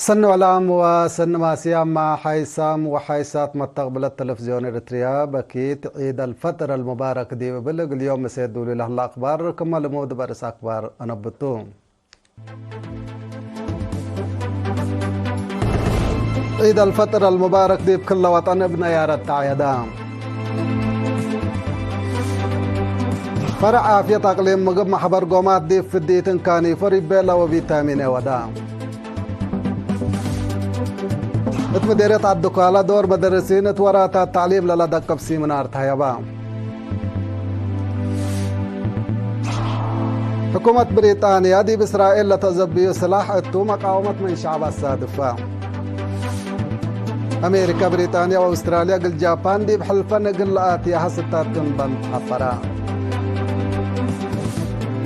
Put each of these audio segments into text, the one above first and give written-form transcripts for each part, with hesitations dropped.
سن علام وسن ماسيام مع حيسام وحيسات مستقبل التلفزيون الاريتريا بكيت عيد الفطر المبارك دي ببلغ اليوم مسيدوا له الاخبار كما لمود برس اخبار انا بتوم عيد الفطر المبارك دي بكل وطن ابن يا رت عيدام فرع عافية اقليم مقب محبر قومات دي في الديتن كاني فريب بيلا وفيتامين ودام مديرية الدكالة دور مدرسين ورات التعليم للدى قبسي منار تهيبا حكومة بريطانيا دي بإسرائيل لتزبي سلاح اتو مقاومة من شعب السادفة أمريكا بريطانيا وأستراليا قل جابان دي بحلفن قل آتيها ستات كنبان حفرا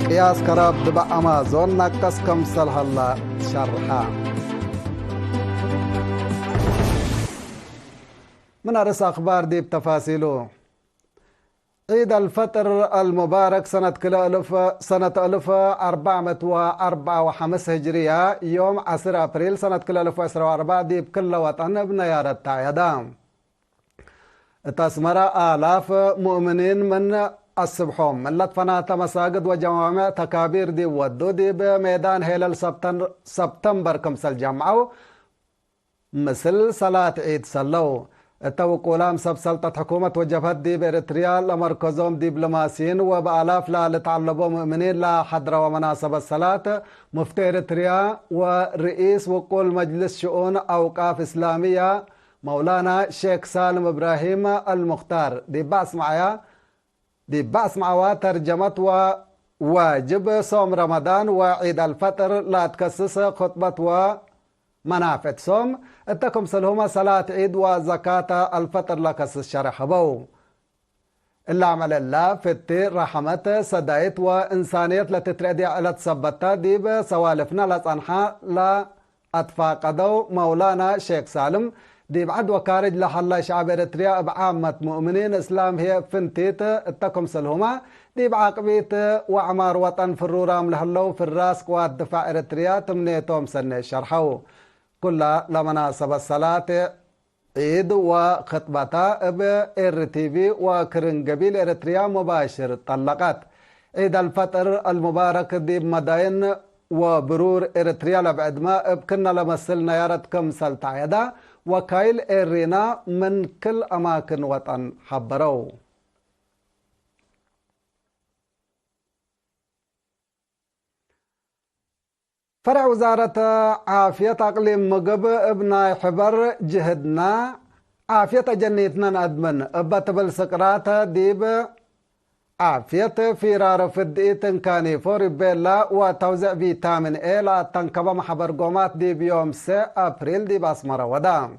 قياس كراب دبا أمازون ناكتس كمسل هلا شرحا من أرس أخبار دي بتفاصيله عيد الفطر المبارك سنة 1404 هجرية يوم 10 أبريل سنة 2024 دي بكل وطن بنيارة تعيدام تسمر آلاف مؤمنين من الصبحهم من لطفنات مساجد وجوامع تكابير دي ودو دي بميدان هيلل سبتمبر كمسل جمعوا مثل صلاة عيد صلوا التوقولام سب سلطة حكومة وجبهات دي بإريتريا لمركزهم دبلوماسيين وبآلاف لا لتعلبوا مؤمنين لا حضر ومناسبة الصلاة مفتي إريتريا ورئيس وقول مجلس شؤون أوقاف إسلامية مولانا شيخ سالم إبراهيم المختار دي باس معايا ترجمة وواجب صوم رمضان وعيد الفطر لا تكسس خطبة منافع صوم اتكم سلهما صلاة عيد وزكاة الفطر لكس الشرح بو اللي عمل الله فتي رحمة صدايت وإنسانية لتتردي على تثبتا دي بسوالفنا لصنحا لا أتفاقدو مولانا شيخ سالم دي بعد وكارج لحلا شعب إريتريا بعامة مؤمنين إسلام هي فنتيت اتكم سلهما دي بعقبيت وعمار وطن في الرورام لهلو في الراس قوات دفاع إريتريا تمنيتهم سنة شرحو كلها لمناسبة الصلاة عيد وخطبتا ب-RTV وكرنجبيل إريتريا مباشر طلقت عيد الفطر المبارك دي بمداين وبرور إريتريا لبعد ما بكنا لمثلنا يارد كمسل تعيدا وكايل إيرينا من كل أماكن وطن حبرو فرع وزارة عافية أقليم مقب ابناي حبر جهدنا عافية جنيتنا أدمن بتبل سقرات ديب عافية فرار في الدئيتن كاني فوري بيلا وتوزع فيتامين اي لا تنكب محبر قومات دي بيوم 6 أبريل دي باسمرة ودام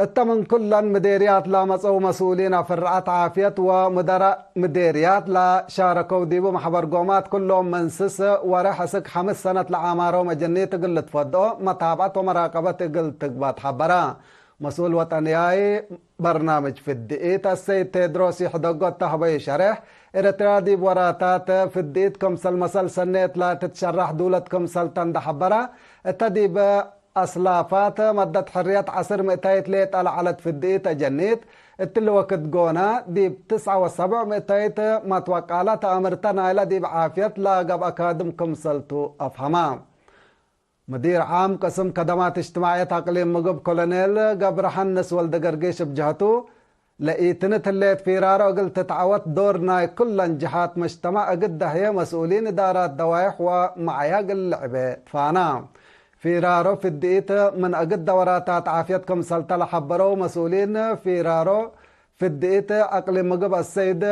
التمن كلا مديريات لا مصو مسؤولين في الرعاة عافية ومدراء مديريات لا شاركوا ديبو محبر قومات كلهم منسس ورحسك 5 سنة لعمارو مجنية تقل تفضو متابعة ومراقبة تقل تقبات حبرا مسؤول وطنياي برنامج في الدئيت السيد تيدروس يحدقوا تهبي شرح إريتريا دي بوراتات في الدئيت كمسل مسل سنيت لا تتشرح دولة كمسل تند حبرا التديب أصلافات مدة حرية عصر مئتايت ليت على في الدئيت جنيت التلو وقت قونا دي 9 و7 مئتايت ما توقعلت أمرتنا إلى دي بعافية لا قب أكادم كمسلتو أفهمام مدير عام قسم خدمات اجتماعية أقليم مقب كولونيل قبر حنس والد قرقيش بجهته لقيتنت الليت فيرارو قلت تعوت دورنا كل جهات مجتمع قد هي مسؤولين إدارات دوائح ومعيا قل لعبة فانا فيرارو في الدئيت من أقد دوراتات عافيتكم سلطة حبرو مسؤولين فيرارو في الدئيت أقليم مقب السيد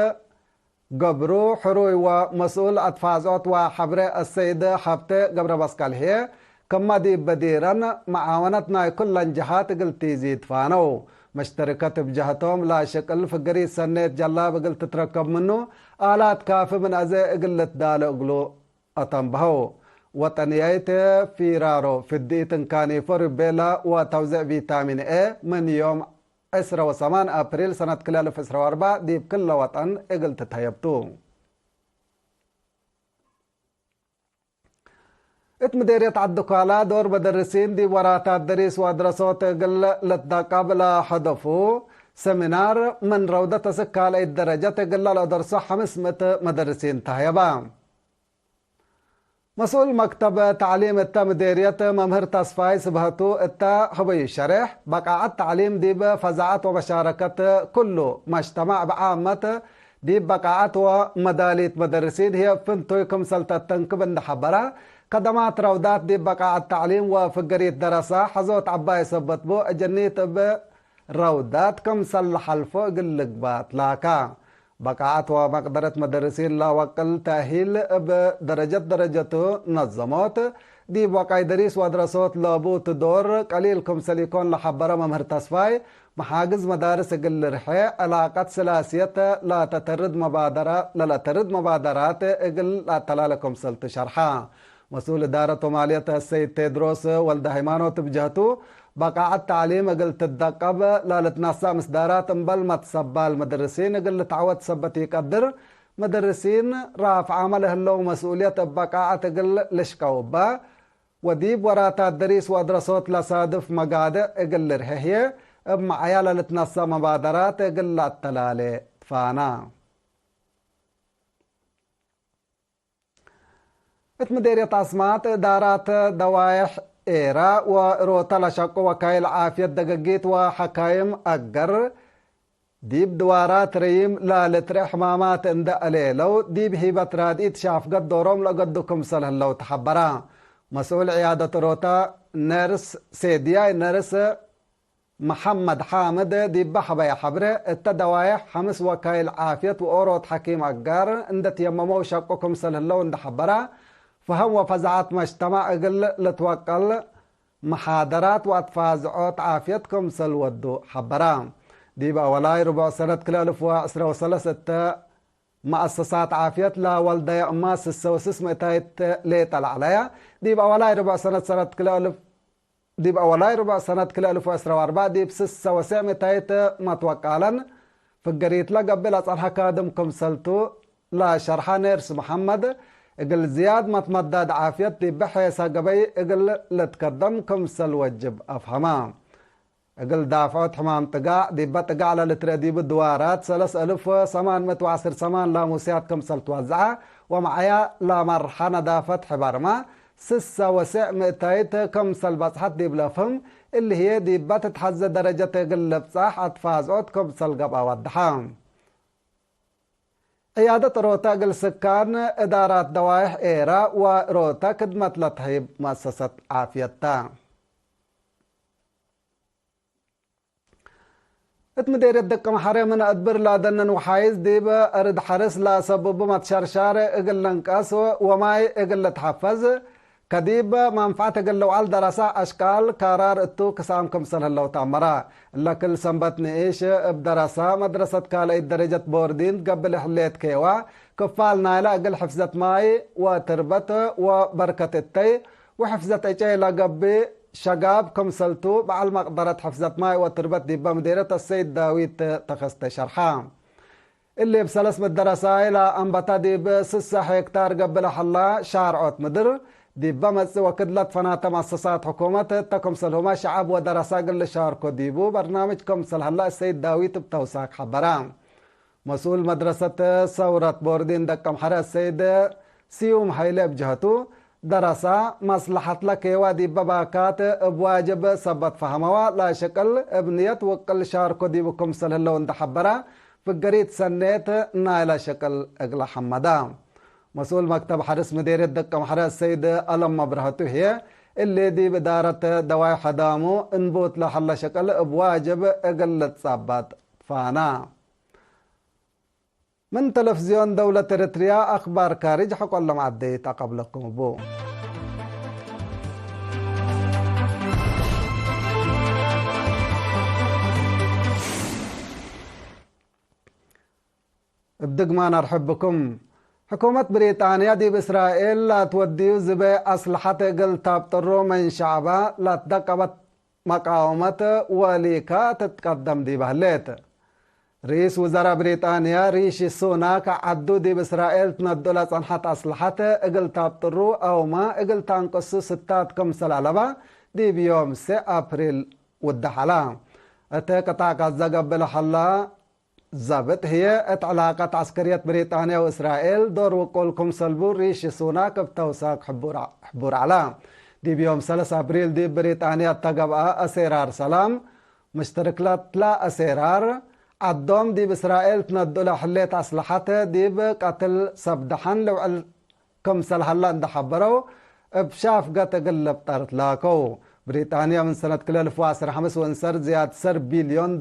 قبرو حروي ومسؤول أطفازات وحبر السيد حبت قبر بسكال هي كما دي بديران معاونتنا كل جهات قلت يزيد فانو مشتركات بجهتهم لا شكل فقري سنيت جلاب قلت تركب منه آلات كافي من أزي قلت دال اقلو أتنبهو وطنيايت فيرارو في الديتن كاني فربيلا وتوزع فيتامين اي من يوم 8 أبريل سنة 2024 دي بكل وطن قلت تهيبتو مديرية عالدكالة دور مدرسين دي ورا الدريس ودراسات قل لتقابل حدفو سمينار من روضة سكالة الدرجة قل لدرسة 500 مدرسين تهيبا. مسؤول مكتب تعليم مديرية ممهر تصفاي سبهتو حبي الشرح بقى التعليم دي بفزعات ومشاركة كله مجتمع بعامة دي بقاعات ومدالية مدرسين هي فنتويكم سلطة تنكب النحبرة قدمات روضات دي بقاعة التعليم وفقرية دراسة حزوت عباي سبت بو جنيت بروضات كم سلح الفوق اللقبات لاكا بقاعات ومقدرة مدرسين لا وقل تأهيل بدرجته نظمات دي بقاي دريس ودراسات لابوت دور قليلكم سليكون لحبرة ممهر تصفاي محاجز مدارس قل رحي علاقات سلاسية لا تترد مبادرات قل لا تلالكم سلط شرحا. مسؤول إدارة مالية السيد تيدروس والدهيمانو تبجهتو بقاعة التعليم قل تدقب لا لتنسى مسدارات مبل ما تسبى المدرسين قل تعود سبتي يقدر مدرسين رافع عمله اللو مسؤولية بقاعة قل لشكوبا وديب وراتا الدريس ودراسات لصادف مقادة قل رحيه مع عيالة لتنسى مبادرات قل التلالي فانا. مديرية عصمات دارات دوايح إيرا وروتا لشق وكايل عافية دقاقيت وحكايم أقر ديب دوارات ريم لا لتري حمامات اند أليلو ديب هيبت رادئت شاف قد دوروم لقدكم سله لو تحبرا. مسؤول عيادة روتا نرس سيديا نرس محمد حامد ديب بحبا يا حبره التدوايح 5 وكايل عافية وأوروت حكيم أقر اندت يممو شقكم سله لو اند حبرا. فهو فزعات مجتمع قل لتوكل محاضرات واتفازعات عافيتكم سلودو حبرام دي بقى ولاي ربع سنة كل 1013 مؤسسات عافيت لا والدي أماس السوسس متايت ليت العليا دي بقى ولاي ربع سنة كل ألف دي بقى ولاي ربع سنة كل 1014 دي بسس سوسع متايت متوكلا فقريت لا قبل أصلها كادمكم سلتو لا شرحا نيرس محمد اقل زياد ما تمدد عافيت دي بحي ساقبي اقل لتقدمكم سلوجب افهمام اقل دافعت حمام تقاع دي بتقاع للتردي بالدوارات 3810 سمان لا موسياتكم سلتوزعة ومعايا لا مرحانة دافت حبارما سسا وسع مئتايت كم سلبصحت دي بلافهم اللي هي دي بتتحز درجة اقل بصاح اتفازعتكم سلقب اودحام. عيادة روتا قل سكان إدارات دوائح إيرا وروتا خدمة لتهيب مؤسسة عافيتا. مدير الدقة محاري من أدبر لا دنن وحايز ديب أرد حرس لا سبب متشرشار إقل لنكاس وماي إقل تحفز كديب منفعت قلو على دراسة أشكال قرار اتو كسامكم سنة لو تعمرا إلا كل سنبتني إيش بدراسة مدرسة كالي درجة بوردين قبل حليت كيوا كفال نايلا قل حفظت ماي وتربت وبركة التي وحفظت إيشي لقبي شقاب كم سلتو بعل مقدرة حفظت ماي وتربت ديبا مديرة السيد داويد تخست شرحام اللي بسلس بالدراسة إلى أنبتا ديب 6 هكتار قبل حلا شارعوت مدر ديبا مس وكدلت فناتا مؤسسات حكومة تكم سلهما شعب ودراسة قل شاركو ديبو برنامجكم سلهلا السيد داويد بتوساك حبرام. مسؤول مدرسة ثورة بوردين دكم حرا السيد سيوم حيلي بجهتو دراسة مصلحة لك وادي بباكات بواجب سبت فهموا لا شكل ابنية وقل شاركو ديبكم سلهلا وند حبرا فقريت سنيت نايلا شكل اقلا حمدام. مسؤول مكتب حرس مدير الدقة محرس السيد ألم مبرهته هي اللي دي بدارة دواي حدامو انبوت لحل شكل بواجب اقلت صابات فانا. من تلفزيون دولة إريتريا أخبار كارج حق الله معديت قبلكم بو. بدق ما نرحب بكم. حكومة بريطانيا دي بإسرائيل لا توديو زبي أصلحة قل تابطرو من شعبها لا تدقبت مقاومة وليكا تتقدم دي بهليت. رئيس وزراء بريطانيا ريشي سوناك عدو دي بإسرائيل تندولا صنحات أصلحات اقل تابطرو أو ما اقل تانقصو ستات كم سلالبا دي بيوم 6 أبريل ودحلا اتقطاق الزقب حلا زبط هي علاقة عسكرية بريطانيا وإسرائيل دور وقولكم سلبو ريشي سوناك بتوساق حبور علام دي بيوم 3 أبريل دي بريطانيا تقبع أسيرار سلام مشتركلات لا أسيرار عدوم دي بإسرائيل تندولا حليت أصلحته دي بقتل سبدحن لو كم سلحلا اندحبرو بشاف قلب طارت لاكو بريطانيا من سنة كل 2015 وانسر زيادة $1 بليون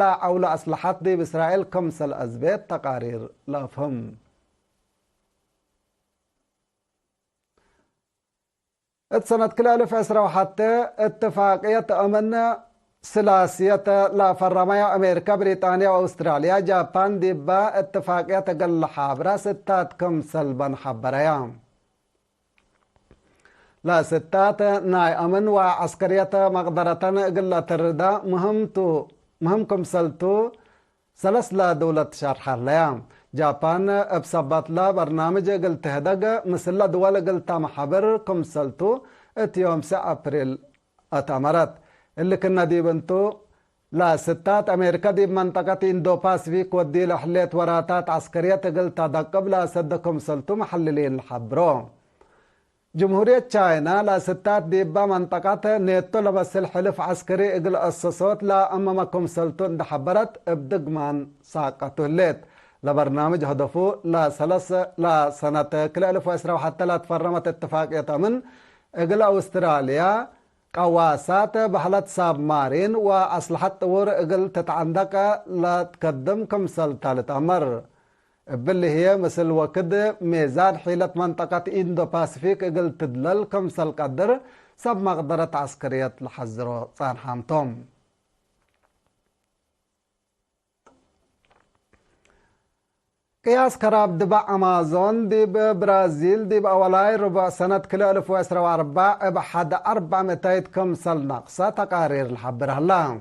لا أولى أصلحات دي بإسرائيل كم سل أزبيت تقارير لا فهم سنة كل 2010 وحتى اتفاقية أمن سلاسية لا فرمايا أمريكا بريطانيا وأستراليا جابان ديبا اتفاقية قل حابرا ستات كم سلبا حبريا لا ستات ناي أمن وعسكرية مقدرة قل تردا مهمكم سلتو سلس لا دولة شرح ليام جابان بسبت لا برنامج قل تهدق مثل دول قل تامحبر كم سلتو اتيوم 6 أبريل اتامرت اللي كنا دي بنتو لا ستات أمريكا دي بمنطقة إندو باسفيك ودي لحليت وراتات عسكرية قلت دقب لا سدكم سلتو محللين الحبرو جمهورية تشاينا لا ستات دي بمنطقة نيتو لبس الحلف عسكري اقل أسسوت لا أمامكم سلتو اندحبرت ابدقمان ساقتو الليت لبرنامج هدفو لا سنة كل 2010 وحتى لا تفرمت اتفاقية من اقل أستراليا قواسات بحلت ساب مارين وأصلحت طور اقل تتعندك لا تقدم كم سلطة أمر باللي هي مثل وكد ميزان حيلة منطقة إندو باسفيك اقل تدلل كم سل قدر سب مقدرة عسكرية لحزرو صان حامتوم قياس كراب دبا أمازون دي ببرازيل دي بأولاي ربع سنة كل 2014 بحد 400 كم سل ناقصة تقارير الحبر هلا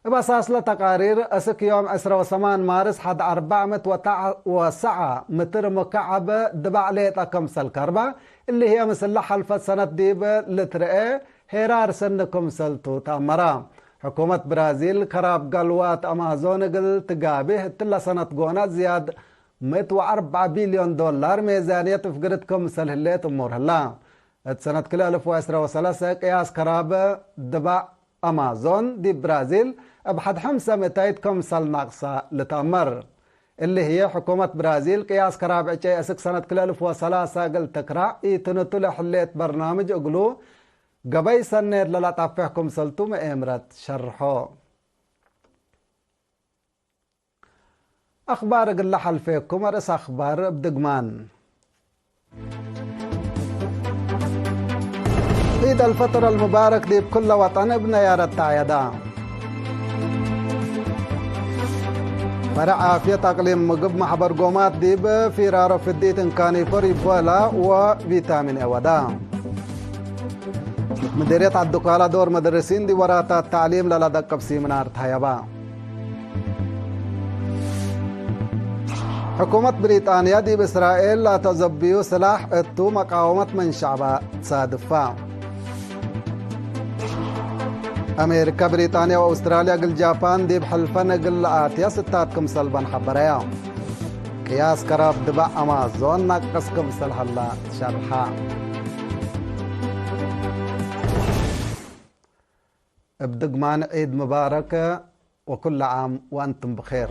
بأساس لتقارير أسك يوم 28 مارس حد 409 متر مكعب دبا ليتا كم سل كربا اللي هي مثل حلفة سنة ديب لترئي هيرار سن كم سل تامرا حكومة برازيل كراب قلوات أمازون قل تقابه تلا سنة قونا زياد 104 بليون دولار ميزانية فقرتكم سلهليت أمور هلا سنة كل 2013 قياس كراب دبا أمازون دي برازيل بحد 500 كم سل ناقصة لتأمر اللي هي حكومة برازيل قياس كراب عجي أسك سنة كل 2003 قل تكرا يتنتو لحليت برنامج أقلو قبي سنير للا طافحكم سلتو مئمرت شرحو أخبار قل حلفيكم رس أخبار بدقمان عيد الفطر المبارك دي بكل وطن ابن يا رتعيدا فرع عافية تقليم مقب محبر قومات دي بفرار في الديت كاني فري بولا وفيتامين اودا مديرية الدكالة دور مدرسين دي وراتا التعليم للا دقب سيمنار تهيبا حكومة بريطانيا دي بإسرائيل لا تزبيو سلاح اتو مقاومة من شعبها تصادفا أمريكا بريطانيا وأستراليا قل جابان دي بحلفن قل آتيا ستاتكم سلبان حبريا قياس كراب دبع أمازون ناقصكم سلح الله شرحا بدقمان عيد مبارك وكل عام وأنتم بخير.